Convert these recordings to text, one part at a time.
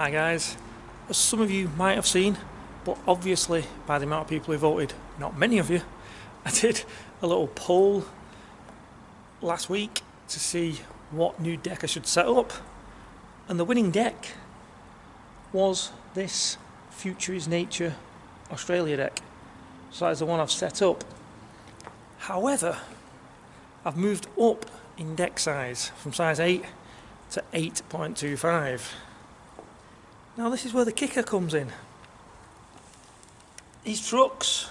Hi guys, as some of you might have seen, but obviously by the amount of people who voted, not many of you, I did a little poll last week to see what new deck I should set up, and the winning deck was this Future is Nature Australia deck. So that is the one I've set up. However, I've moved up in deck size from size 8 to 8.25. Now this is where the kicker comes in. These trucks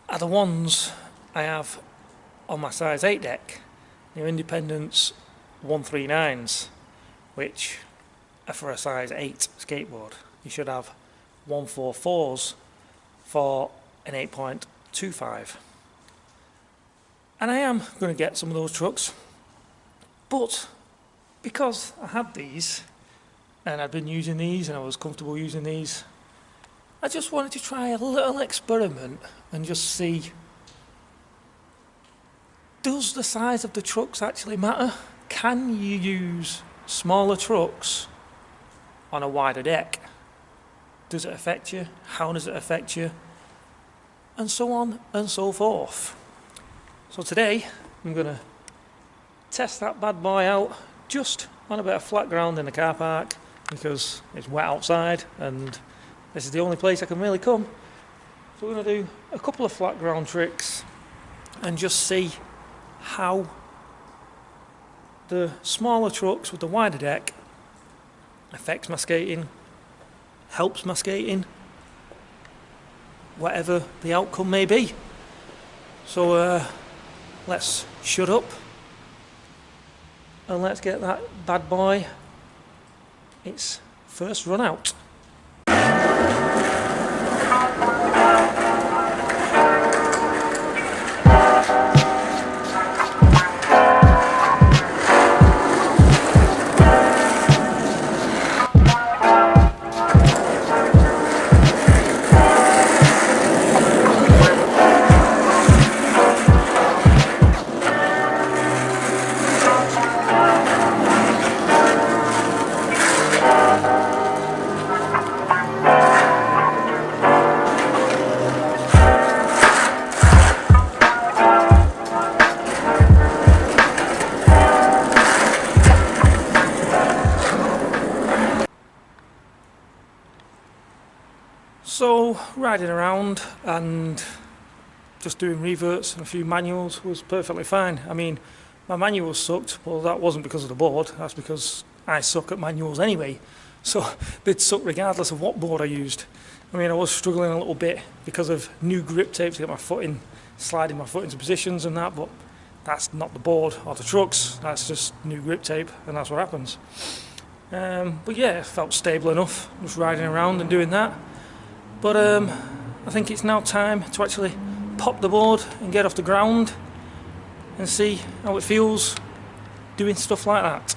are the ones I have on my size 8 deck, your Independence 139's, which are for a size 8 skateboard. You should have 144's for an 8.25. And I am going to get some of those trucks, but because I had these and I'd been using these and I was comfortable using these, I just wanted to try a little experiment and just see, does the size of the trucks actually matter? Can you use smaller trucks on a wider deck? Does it affect you? How does it affect you? And so on and so forth. So today I'm going to test that bad boy out just on a bit of flat ground in the car park, because it's wet outside and this is the only place I can really come. So we're going to do a couple of flat ground tricks and just see how the smaller trucks with the wider deck affects my skating, helps my skating, whatever the outcome may be. So let's shut up and let's get that bad boy its first run out. So riding around and just doing reverts and a few manuals was perfectly fine. I mean, my manuals sucked, but that wasn't because of the board, that's because I suck at manuals anyway. So they'd suck regardless of what board I used. I mean, I was struggling a little bit because of new grip tape to get my foot in, sliding my foot into positions and that, but that's not the board or the trucks, that's just new grip tape, and that's what happens. But yeah, it felt stable enough, just riding around and doing that. But I think it's now time to actually pop the board and get off the ground and see how it feels doing stuff like that.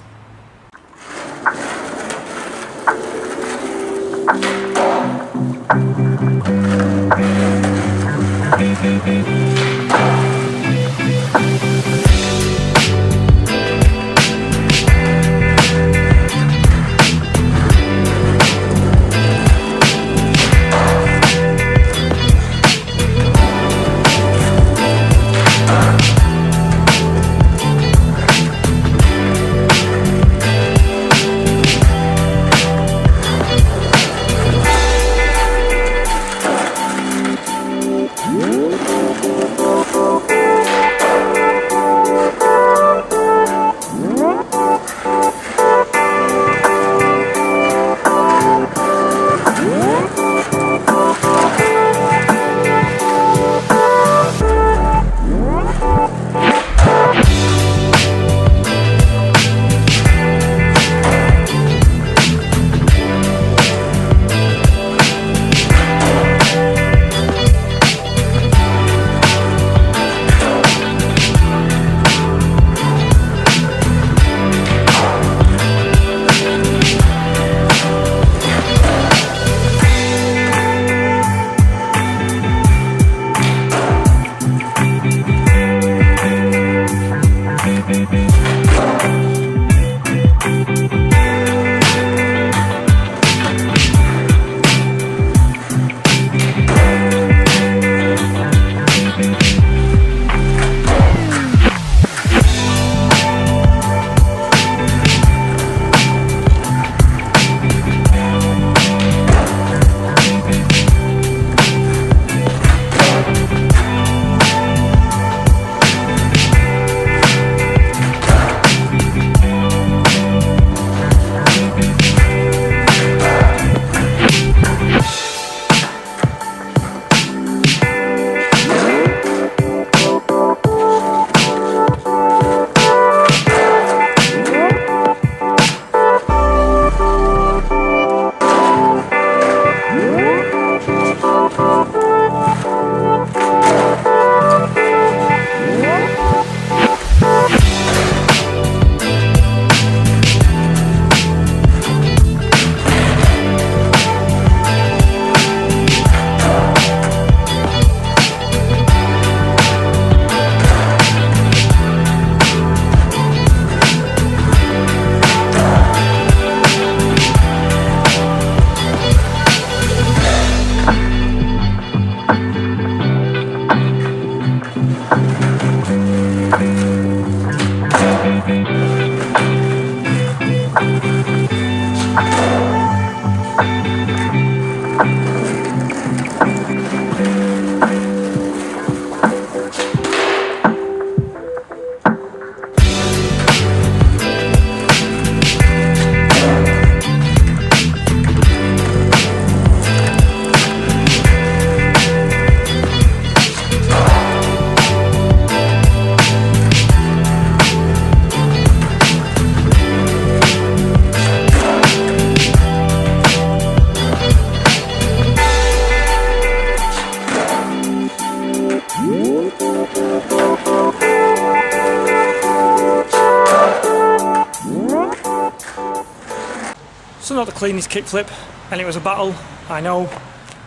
So not the cleanest kickflip, and it was a battle, I know,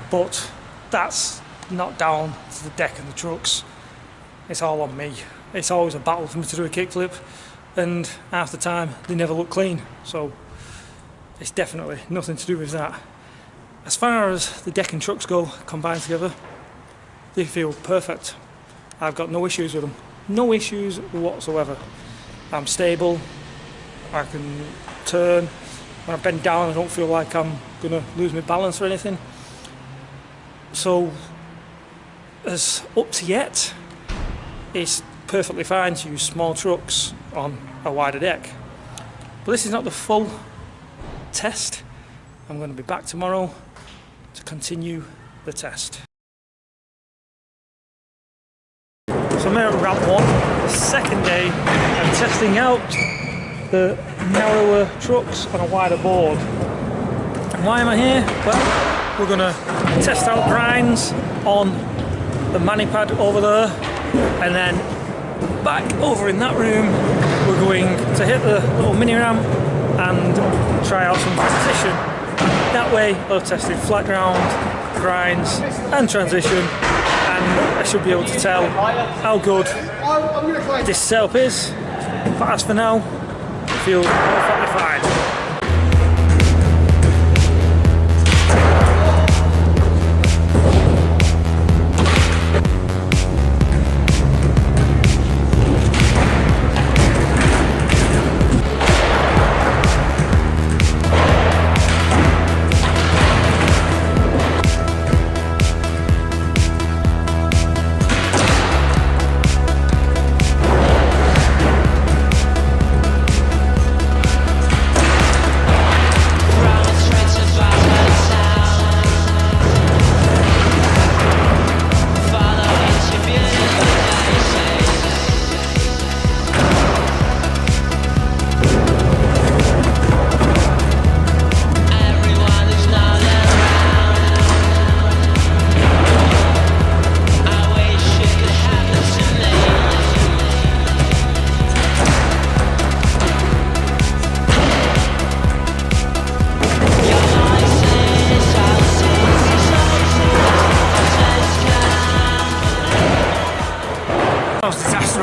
but that's not down to the deck and the trucks. It's all on me. It's always a battle for me to do a kickflip, and half the time they never look clean, so it's definitely nothing to do with that. As far as the deck and trucks go combined together, they feel perfect. I've got no issues with them. No issues whatsoever. I'm stable, I can turn. When I bend down I don't feel like I'm going to lose my balance or anything. So, as up to yet, it's perfectly fine to use small trucks on a wider deck. But this is not the full test. I'm going to be back tomorrow to continue the test. So I'm here at ramp 1, the second day of testing out the narrower trucks on a wider board. And why am I here? Well, we're going to test out grinds on the mani pad over there, and then back over in that room we're going to hit the little mini ramp and try out some transition. That way I've tested flat ground, grinds and transition, and I should be able to tell how good this setup is. But as for now, I feel perfectly fine.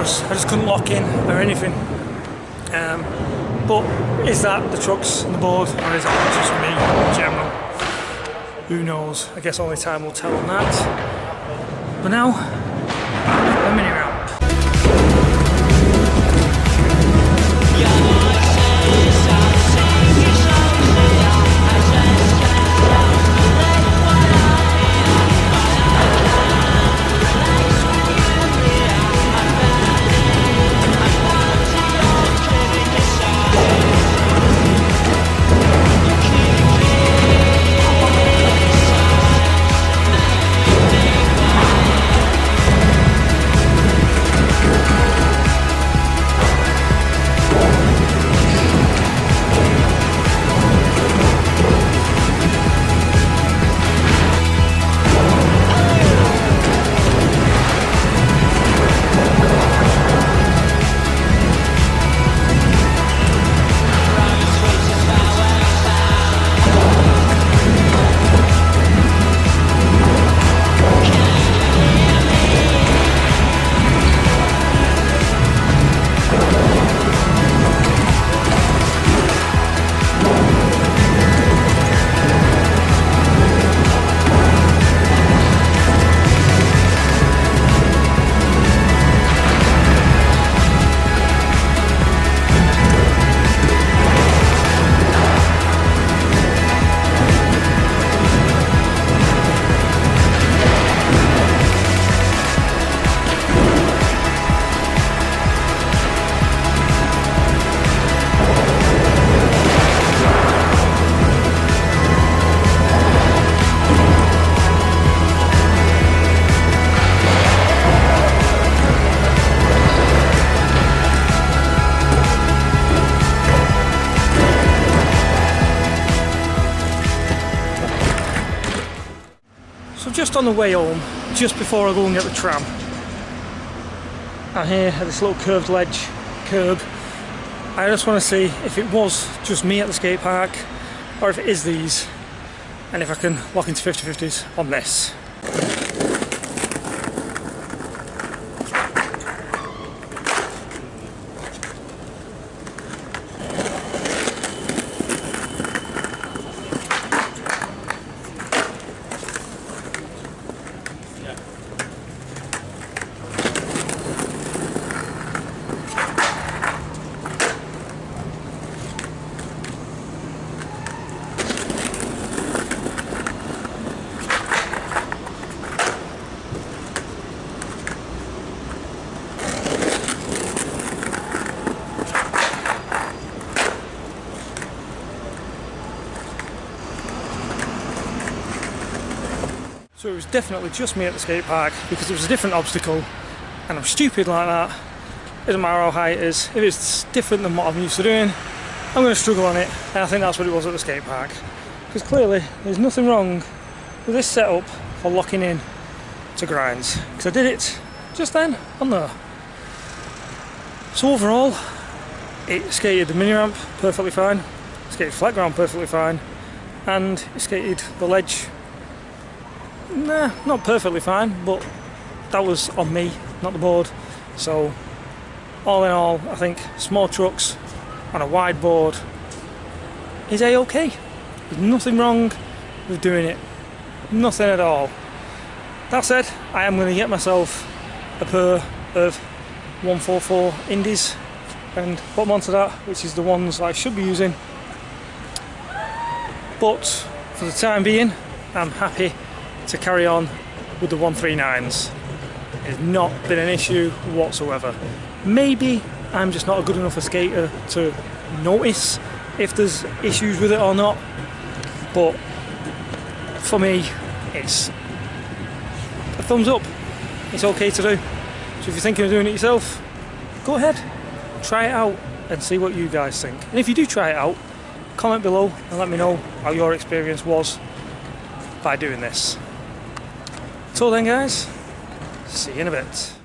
I just couldn't lock in or anything. But is that the trucks and the board, or is it just me in general? Who knows? I guess only time will tell on that. But now, a mini ramp. So just on the way home, just before I go and get the tram, I'm here at this little curved ledge, curb. I just want to see if it was just me at the skate park or if it is these, and if I can lock into 50/50s on this. So it was definitely just me at the skate park because it was a different obstacle, and I'm stupid like that. It doesn't matter how high it is. If it's different than what I'm used to doing, I'm going to struggle on it, and I think that's what it was at the skate park. Because clearly there's nothing wrong with this setup for locking in to grinds, because I did it just then on there. So overall, it skated the mini ramp perfectly fine, skated flat ground perfectly fine, and it skated the ledge. Nah, not perfectly fine, but that was on me, not the board. So all in all, I think small trucks on a wide board is a-okay. There's nothing wrong with doing it, nothing at all. That said, I am going to get myself a pair of 144 Indies and put them onto that, which is the ones I should be using. But for the time being, I'm happy to carry on with the 139's. It's not been an issue whatsoever. Maybe I'm just not a good enough a skater to notice if there's issues with it or not, but for me it's a thumbs up. It's okay to do. So if you're thinking of doing it yourself, go ahead, try it out and see what you guys think. And if you do try it out, comment below and let me know how your experience was by doing this. Till then guys, see you in a bit.